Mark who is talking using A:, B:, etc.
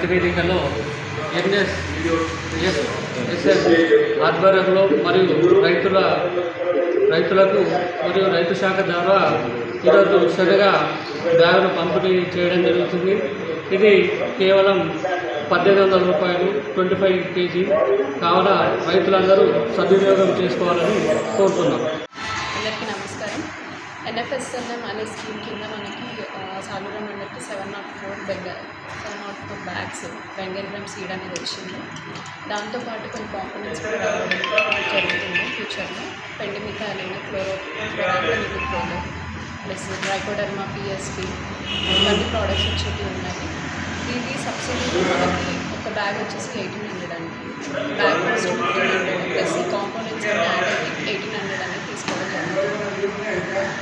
A: నివేదికలో ఎన్ఎస్ఎస్ఎస్ ఆధ్వర్యంలో మరియు రైతులకు మరియు రైతు శాఖ ద్వారా ఈరోజు శనగ బ్యాగులు పంపిణీ చేయడం జరుగుతుంది. ఇది కేవలం 1800 రూపాయలు 25 kg కావున రైతులందరూ సద్వినియోగం చేసుకోవాలని కోరుతున్నాం.
B: అందరికీ నమస్కారం. ఎన్ఎఫ్ఎస్ఎల్ఎం అనే స్కీమ్ కింద మనకి సాలూరు మండలికి 704 బ్యాగ్స్ బెంగళూరు సీడ్ అనేది వచ్చింది. దాంతోపాటు కొన్ని కాంపోనెంట్స్ కూడా రావడం జరుగుతుంది. ఫ్యూచర్లో పెండిమిథాలిన్, క్లోరోక్లోర్ ప్లస్ ట్రైకోడర్మా, పిఎస్పి ఇవన్నీ ప్రోడక్ట్స్ వచ్చేవి ఉన్నాయి. ఇది సబ్సిడీ మనకి ఒక బ్యాగ్ వచ్చేసి 1800 అండి. బ్యాగ్ కాస్ట్ 1500 ప్లస్ ఈ కాంపోనెంట్స్ అన్నీ యాడ్ అయ్యి 1800 అనేది తీసుకోవడం జరుగుతుంది.